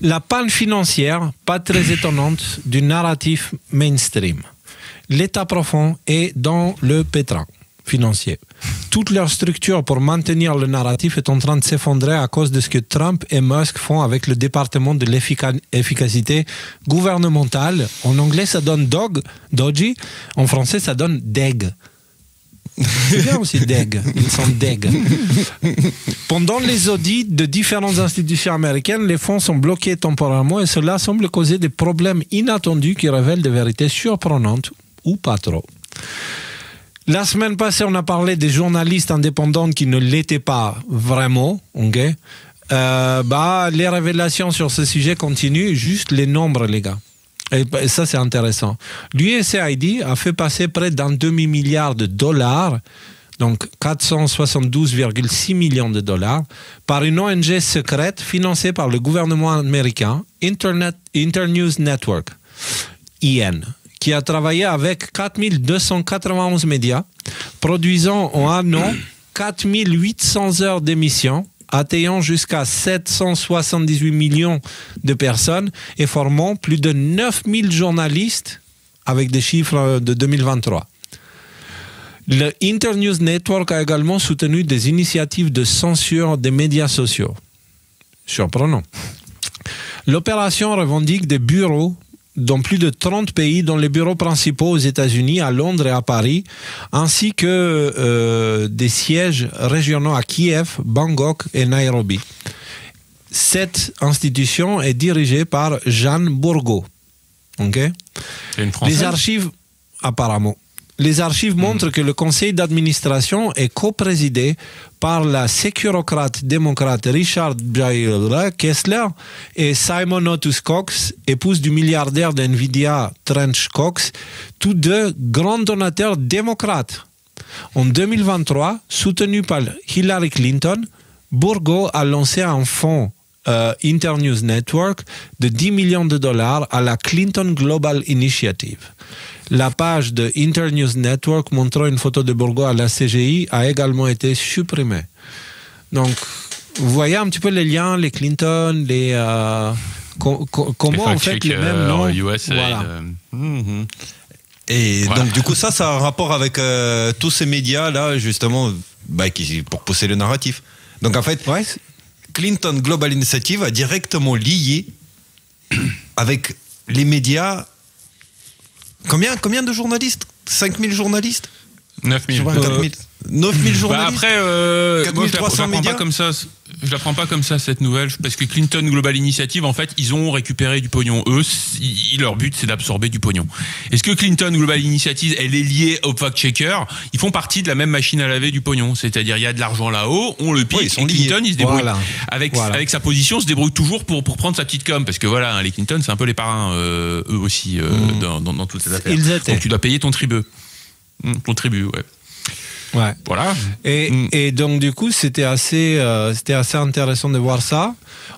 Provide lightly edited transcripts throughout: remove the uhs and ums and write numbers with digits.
La panne financière, pas très étonnante, du narratif mainstream. L'état profond est dans le pétrin financier. Toute leur structure pour maintenir le narratif est en train de s'effondrer à cause de ce que Trump et Musk font avec le département de l'efficacité gouvernementale. En anglais, ça donne Doji. En français, ça donne DEG. C'est bien aussi DEG. Ils sont DEG. Pendant les audits de différentes institutions américaines, les fonds sont bloqués temporairement et cela semble causer des problèmes inattendus qui révèlent des vérités surprenantes ou pas trop. La semaine passée, on a parlé des journalistes indépendants qui ne l'étaient pas vraiment. Okay? Les révélations sur ce sujet continuent, juste les nombres, les gars. Et ça, c'est intéressant. L'USAID a fait passer près d'un demi-milliard de dollars, donc 472,6 millions de dollars, par une ONG secrète financée par le gouvernement américain, Internews Network, IN, qui a travaillé avec 4291 médias, produisant en un an 4800 heures d'émissions, atteignant jusqu'à 778 millions de personnes et formant plus de 9000 journalistes avec des chiffres de 2023. Le Internews Network a également soutenu des initiatives de censure des médias sociaux. Surprenant. L'opération revendique des bureaux dans plus de 30 pays, dont les bureaux principaux aux États-Unis, à Londres et à Paris, ainsi que des sièges régionaux à Kiev, Bangkok et Nairobi. Cette institution est dirigée par Jeanne Bourgault. Okay? C'est une Française ? Les archives, apparemment. Les archives montrent que le conseil d'administration est coprésidé par la sécurocrate démocrate Richard J. Kessler et Simon Otis Cox, épouse du milliardaire d'NVIDIA Trench Cox, tous deux grands donateurs démocrates. En 2023, soutenu par Hillary Clinton, Bourgault a lancé un fonds Internews Network de 10 millions de dollars à la Clinton Global Initiative. La page de Internews Network montrant une photo de Bourgault à la CGI a également été supprimée. Donc, vous voyez un petit peu les liens, les Clinton, comment en fait les mêmes noms. Voilà. Et voilà. Donc du coup ça a un rapport avec tous ces médias là justement pour pousser le narratif. Donc en fait, Clinton Global Initiative a directement lié avec les médias. Combien de journalistes? 5000 journalistes? 9000. 9000 journalistes. Après, moi, je la prends pas comme ça cette nouvelle, parce que Clinton Global Initiative, en fait, ils ont récupéré du pognon. Eux, leur but, c'est d'absorber du pognon. Est-ce que Clinton Global Initiative, elle est liée au fact-checker? Ils font partie de la même machine à laver du pognon. C'est-à-dire, il y a de l'argent là-haut, on le pique, et Clinton, il se débrouille. Voilà. Avec sa position, se débrouille toujours pour prendre sa petite com. Parce que voilà, les Clinton, c'est un peu les parrains, eux aussi, dans toute cette affaire. Donc tu dois payer ton tribut. Ton tribut, ouais. Ouais. Voilà. Et donc du coup c'était assez intéressant de voir ça.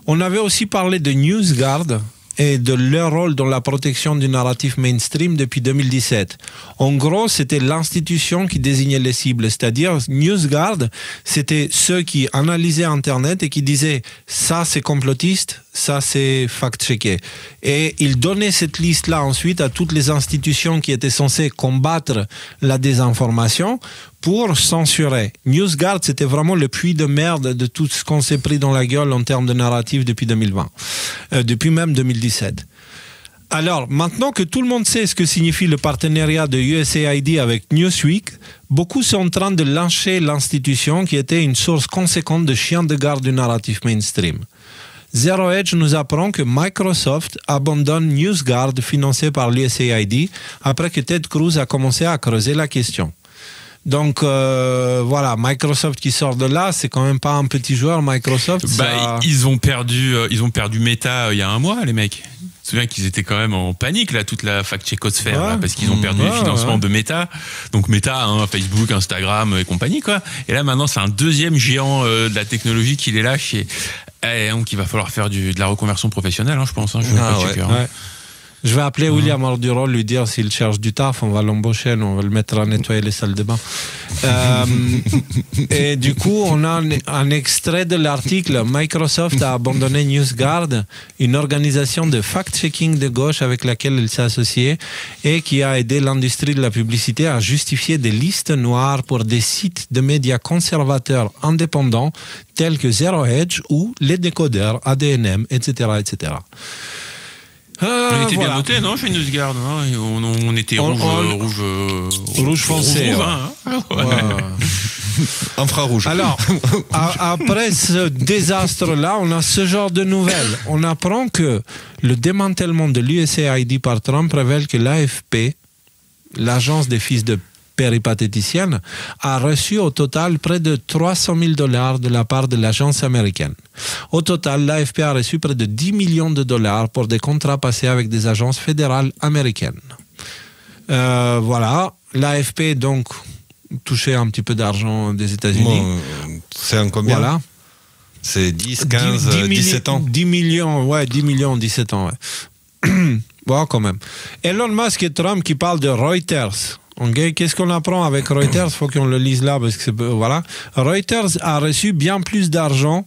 On avait aussi parlé de NewsGuard et de leur rôle dans la protection du narratif mainstream depuis 2017. En gros, c'était l'institution qui désignait les cibles, c'est-à-dire NewsGuard, c'était ceux qui analysaient Internet et qui disaient ça c'est complotiste, ça c'est fact-checké. Et ils donnaient cette liste-là ensuite à toutes les institutions qui étaient censées combattre la désinformation pour censurer. NewsGuard, c'était vraiment le puits de merde de tout ce qu'on s'est pris dans la gueule en termes de narratif depuis 2020, depuis même 2017. Alors, maintenant que tout le monde sait ce que signifie le partenariat de USAID avec Newsweek, beaucoup sont en train de lyncher l'institution qui était une source conséquente de chiens de garde du narratif mainstream. Zero Hedge nous apprend que Microsoft abandonne NewsGuard financé par l'USAID après que Ted Cruz a commencé à creuser la question. Donc voilà, Microsoft qui sort de là, c'est quand même pas un petit joueur. Microsoft, ils ont perdu Meta il y a un mois, les mecs. Je me souviens qu'ils étaient quand même en panique là, toute la fact-checkosphère, parce qu'ils ont perdu le financement de Meta. Donc Meta, Facebook, Instagram et compagnie quoi. Et là maintenant c'est un deuxième géant de la technologie qui les lâche. Donc il va falloir faire de la reconversion professionnelle, je pense. Je vais appeler William Orduro, lui dire s'il cherche du taf, on va l'embaucher, on va le mettre à nettoyer les salles de bain. Et du coup, on a un extrait de l'article. Microsoft a abandonné NewsGuard, une organisation de fact-checking de gauche avec laquelle il s'est associé et qui a aidé l'industrie de la publicité à justifier des listes noires pour des sites de médias conservateurs indépendants tels que Zero Hedge ou les décodeurs, ADNM, etc. etc. On était bien noté, non, chez NewsGuard, on était rouge foncé. Infrarouge. Alors, après ce désastre-là, on a ce genre de nouvelles. On apprend que le démantèlement de l'USAID par Trump révèle que l'AFP, l'agence des fils de péripatéticienne, a reçu au total près de $300 000 de la part de l'agence américaine. Au total, l'AFP a reçu près de $10 millions pour des contrats passés avec des agences fédérales américaines. Voilà, l'AFP donc touchait un petit peu d'argent des États-Unis. Bon, c'est un combien? Voilà. C'est 10, 15, 17 ans. 10 millions, ouais, 10 millions, 17 ans, ouais. Bon, quand même. Elon Musk et Trump qui parlent de Reuters. Okay. Qu'est-ce qu'on apprend avec Reuters? Il faut qu'on le lise là parce que voilà. Reuters a reçu bien plus d'argent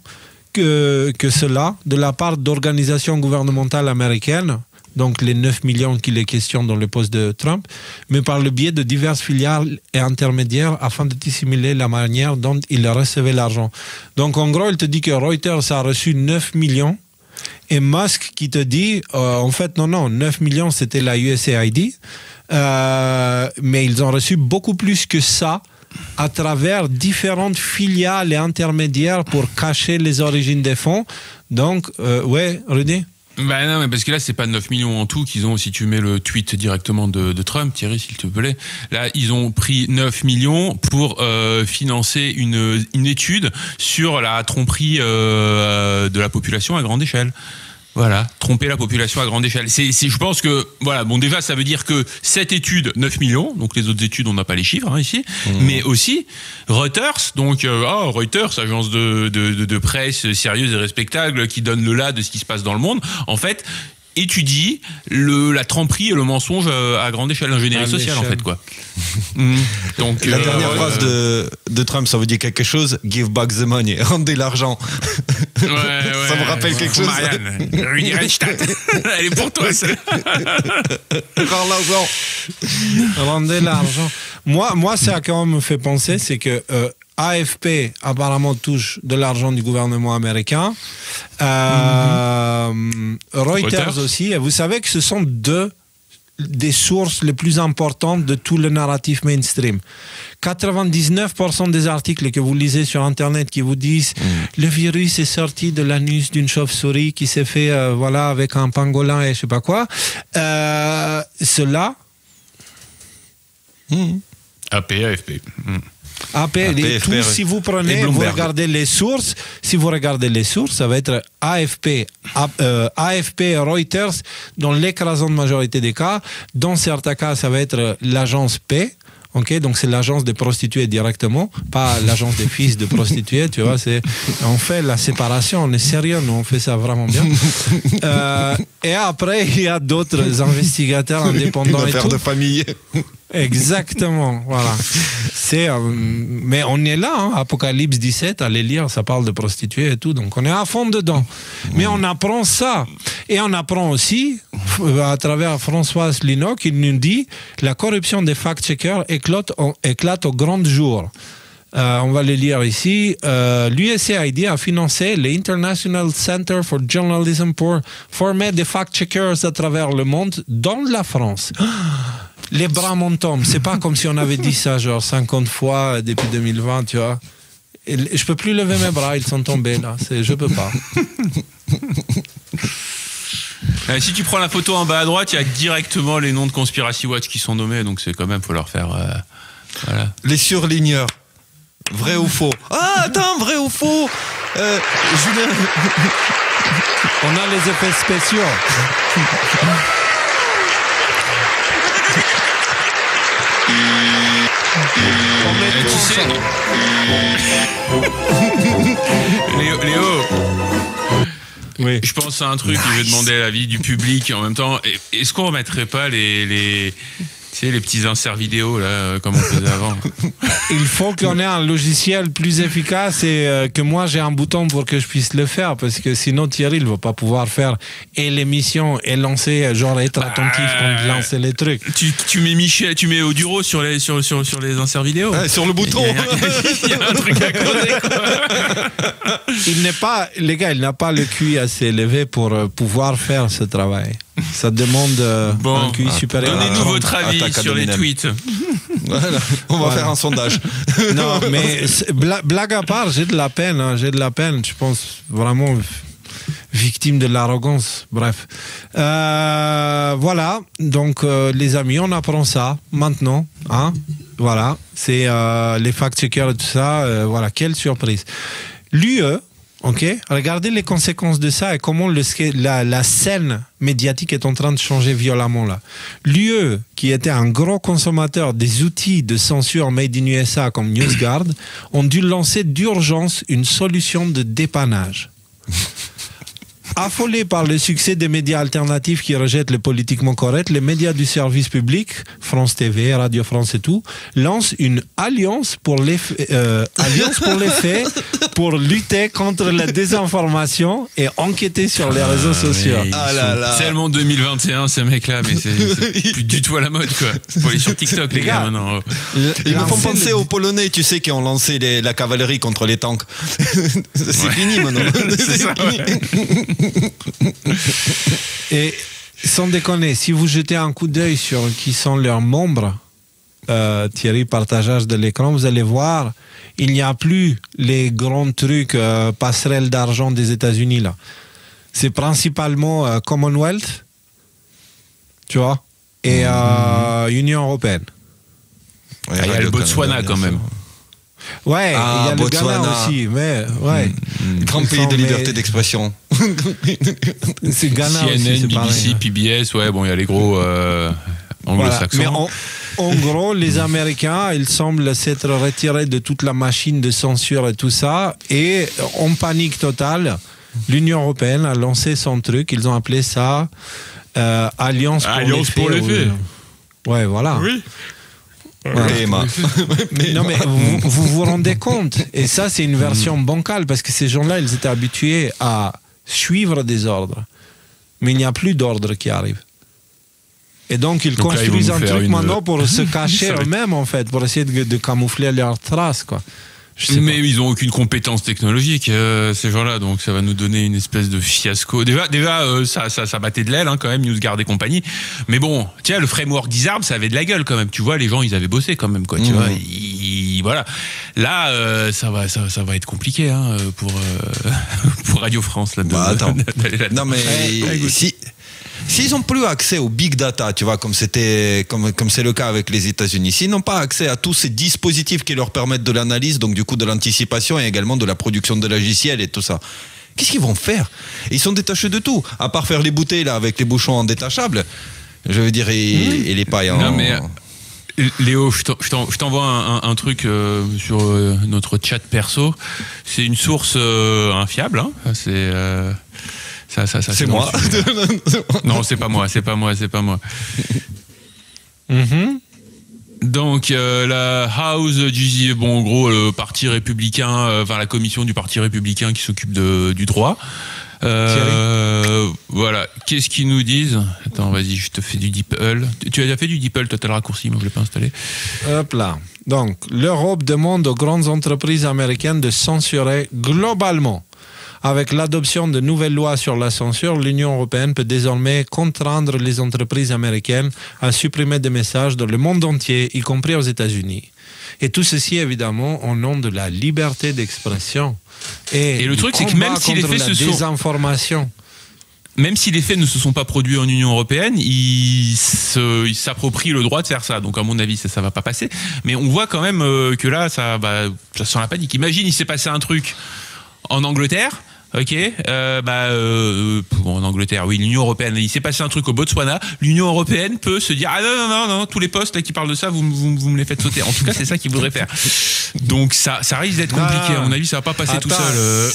que cela de la part d'organisations gouvernementales américaines, donc les 9 millions qu'il est question dans le poste de Trump, mais par le biais de diverses filiales et intermédiaires afin de dissimuler la manière dont il recevait l'argent. Donc en gros, il te dit que Reuters a reçu 9 millions et Musk qui te dit, en fait, non, 9 millions c'était la USAID. Mais ils ont reçu beaucoup plus que ça à travers différentes filiales et intermédiaires pour cacher les origines des fonds. Donc, ouais, Rudy? Ben non, mais parce que là, c'est pas 9 millions en tout qu'ils ont, si tu mets le tweet directement de Trump, Thierry, s'il te plaît. Là, ils ont pris 9 millions pour financer une étude sur la tromperie de la population à grande échelle. Voilà, tromper la population à grande échelle. Je pense que, voilà, bon, déjà, ça veut dire que cette étude, 9 millions, donc les autres études, on n'a pas les chiffres ici, mais aussi Reuters, donc Reuters, agence de presse sérieuse et respectable qui donne le là de ce qui se passe dans le monde, en fait, étudie la tromperie et le mensonge à grande échelle, l'ingénierie sociale, en fait, quoi. Donc, la dernière phrase de Trump, ça veut dire quelque chose. Give back the money. Rendez l'argent. Ouais, ça me rappelle quelque chose. Marianne, Rudy Reichstadt. Elle est pour toi, ça. Rends l'argent. Rendez l'argent. Moi, ça quand même me fait penser, c'est que AFP apparemment touche de l'argent du gouvernement américain. Reuters aussi. Et vous savez que ce sont des sources les plus importantes de tout le narratif mainstream. 99% des articles que vous lisez sur Internet qui vous disent le virus est sorti de l'anus d'une chauve-souris qui s'est fait voilà, avec un pangolin et je sais pas quoi. Cela... AFP. Tout, si vous prenez, vous regardez les sources, ça va être AFP, Reuters, dans l'écrasante majorité des cas. Dans certains cas, ça va être l'agence P. Okay, donc c'est l'agence des prostituées directement, pas l'agence des fils de prostituées, tu vois. On fait la séparation, on est sérieux, nous on fait ça vraiment bien. Et après, il y a d'autres investigateurs indépendants. Une affaire de famille. Exactement, voilà. Mais on est là, hein, Apocalypse 17, allez lire, ça parle de prostituées et tout, donc on est à fond dedans. Mais on apprend ça. Et on apprend aussi, à travers Françoise Lino, qui nous dit la corruption des fact-checkers éclate au grand jour. On va le lire ici. L'USAID a financé l'International Center for Journalism pour former des fact-checkers à travers le monde, dans la France. Les bras m'en tombent. C'est pas comme si on avait dit ça genre 50 fois depuis 2020, tu vois. Et je peux plus lever mes bras, ils sont tombés là. Je peux pas. Si tu prends la photo en bas à droite, il y a directement les noms de Conspiracy Watch qui sont nommés, donc c'est quand même, faut leur faire... voilà. Les surligneurs. Vrai ou faux? Ah, attends, vrai ou faux? Julien... On a les effets spéciaux. Tu sais... Léo. Oui. Je pense à un truc, je vais demander l'avis du public en même temps. Est-ce qu'on remettrait pas les petits inserts vidéo, là, comme on faisait avant? Il faut qu'on ait un logiciel plus efficace et que moi j'ai un bouton pour que je puisse le faire, parce que sinon Thierry il va pas pouvoir faire et l'émission et lancer, genre être attentif quand il lance les trucs. Tu mets Michel, tu mets Oduro sur les inserts vidéo. Sur le bouton. Il y a un truc à côté, quoi. Les gars, il n'a pas le QI assez élevé pour pouvoir faire ce travail. Ça demande un QI supérieur. Donnez-nous votre avis sur les tweets. Voilà, on va faire un sondage. Non, mais blague à part, j'ai de la peine. J'ai de la peine, je pense vraiment victime de l'arrogance. Bref. Voilà, donc les amis, on apprend ça maintenant. Hein, voilà, c'est les fact-checkers et tout ça. Voilà, quelle surprise. L'UE, ok, regardez les conséquences de ça et comment la scène médiatique est en train de changer violemment là. L'UE, qui était un gros consommateur des outils de censure made in USA comme NewsGuard, ont dû lancer d'urgence une solution de dépannage. Affolés par le succès des médias alternatifs qui rejettent le politiquement correct, les médias du service public, France TV, Radio France et tout, lancent une alliance pour les faits, pour lutter contre la désinformation et enquêter sur les réseaux sociaux. Tellement 2021 ces mecs-là, mais c'est plus du tout à la mode, quoi. Faut aller sur TikTok, les gars, maintenant. Ils me font penser aux Polonais, tu sais, qui ont lancé la cavalerie contre les tanks. C'est fini maintenant. C'est ça, ouais. Et sans déconner, si vous jetez un coup d'œil sur qui sont leurs membres, Thierry, partageage de l'écran, vous allez voir, il n'y a plus les grands trucs passerelles d'argent des États-Unis là. C'est principalement Commonwealth, tu vois, et Union européenne. Ouais, il y a le Botswana quand même. Ouais, il y a le Ghana aussi, mais ouais. Grand pays de liberté d'expression. C'est Ghana CNN, aussi, c'est BBC, pareil. PBS, ouais, bon, il y a les gros anglo-saxons. Voilà. Mais en gros, les Américains, ils semblent s'être retirés de toute la machine de censure et tout ça, et en panique totale, l'Union européenne a lancé son truc, ils ont appelé ça Alliance pour les faits. Ouais, voilà. Oui. Ouais. Non mais vous rendez compte, et ça c'est une version bancale parce que ces gens-là ils étaient habitués à suivre des ordres, mais il n'y a plus d'ordre qui arrive, et donc ils construisent un truc maintenant pour se cacher eux-mêmes en fait, pour essayer de camoufler leurs traces, quoi. Mais ils ont aucune compétence technologique, ces gens-là, donc ça va nous donner une espèce de fiasco. Déjà, ça battait de l'aile, hein, quand même, NewsGuard et compagnie. Mais bon, tiens, le framework Disarm, ça avait de la gueule quand même. Tu vois, les gens, ils avaient bossé quand même, quoi. Tu vois, voilà. Là, ça va être compliqué, hein, pour Radio France là. Attends. Non mais s'ils n'ont plus accès au big data, tu vois, comme c'est le cas avec les États-Unis, s'ils n'ont pas accès à tous ces dispositifs qui leur permettent de l'analyse, donc du coup de l'anticipation et également de la production de logiciels et tout ça, qu'est-ce qu'ils vont faire? Ils sont détachés de tout, à part faire les bouteilles là avec les bouchons en détachable. Je veux dire, et les pailles en... Non mais Léo, je t'envoie un truc sur notre chat perso. C'est une source infiable, hein. C'est c'est moi. Non, c'est pas moi. Donc la House du, bon, en gros, le parti républicain, enfin la commission du parti républicain qui s'occupe du droit. Voilà. Qu'est-ce qu'ils nous disent? Attends, vas-y, je te fais du DeepL. Tu as déjà fait du DeepL, toi, t'as le raccourci, moi je l'ai pas installé. Hop là. Donc, l'Europe demande aux grandes entreprises américaines de censurer globalement. Avec l'adoption de nouvelles lois sur la censure, l'Union européenne peut désormais contraindre les entreprises américaines à supprimer des messages dans le monde entier, y compris aux États-Unis. Et tout ceci, évidemment, au nom de la liberté d'expression. Et le truc, c'est que même si les faits désinformation. Même si les faits ne se sont pas produits en Union européenne, ils s'approprient le droit de faire ça. Donc à mon avis, ça va pas passer. Mais on voit quand même que là, ça sent la panique. Imagine, il s'est passé un truc en Angleterre. Ok, en Angleterre, oui, l'Union européenne. Il s'est passé un truc au Botswana. L'Union européenne peut se dire non, tous les postes là qui parlent de ça, vous me les faites sauter. En tout cas, c'est ça qu'ils voudraient faire. Donc ça risque d'être compliqué. À mon avis, ça va pas passer tout seul.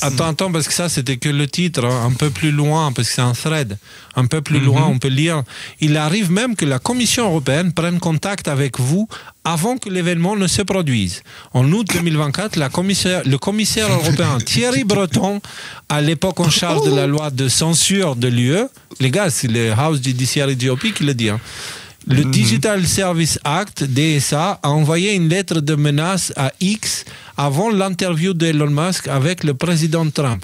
Attends, parce que ça, c'était que le titre, hein, un peu plus loin, parce que c'est un thread. Un peu plus loin, on peut lire. Il arrive même que la Commission européenne prenne contact avec vous avant que l'événement ne se produise. En août 2024, le commissaire européen Thierry Breton, à l'époque en charge de la loi de censure de l'UE, les gars, c'est le House Judiciary GOP qui le dit, hein. Le Digital Service Act, DSA, a envoyé une lettre de menace à X avant l'interview d'Elon Musk avec le président Trump.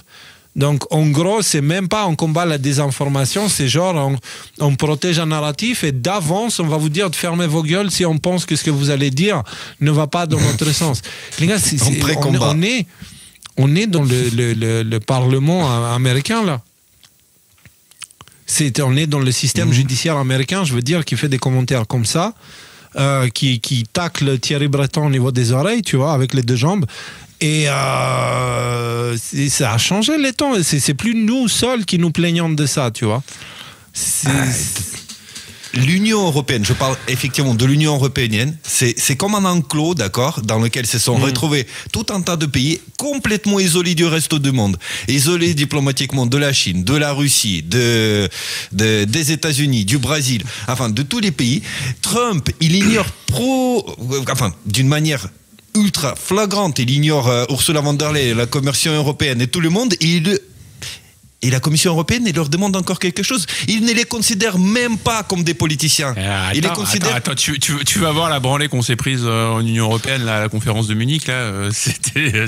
Donc, en gros, c'est même pas on combat la désinformation, c'est genre on protège un narratif et d'avance, on va vous dire de fermer vos gueules si on pense que ce que vous allez dire ne va pas dans notre sens. Les gars, on est dans le Parlement américain, là. On est dans le système judiciaire américain, je veux dire, qui fait des commentaires comme ça, qui tacle Thierry Breton au niveau des oreilles, tu vois, avec les deux jambes. Et ça a changé les temps. C'est plus nous seuls qui nous plaignons de ça, tu vois. L'Union européenne, je parle effectivement de l'Union européenne, c'est comme un enclos, d'accord, dans lequel se sont retrouvés tout un tas de pays complètement isolés du reste du monde, isolés diplomatiquement de la Chine, de la Russie, des États-Unis, du Brésil, enfin de tous les pays. Trump, il ignore d'une manière ultra flagrante, il ignore Ursula von der Leyen, la Commission européenne et tout le monde, et la Commission européenne, il leur demande encore quelque chose. Il ne les considère même pas comme des politiciens. Attends, tu vas voir la branlée qu'on s'est prise en Union européenne là, à la conférence de Munich. Là, c'était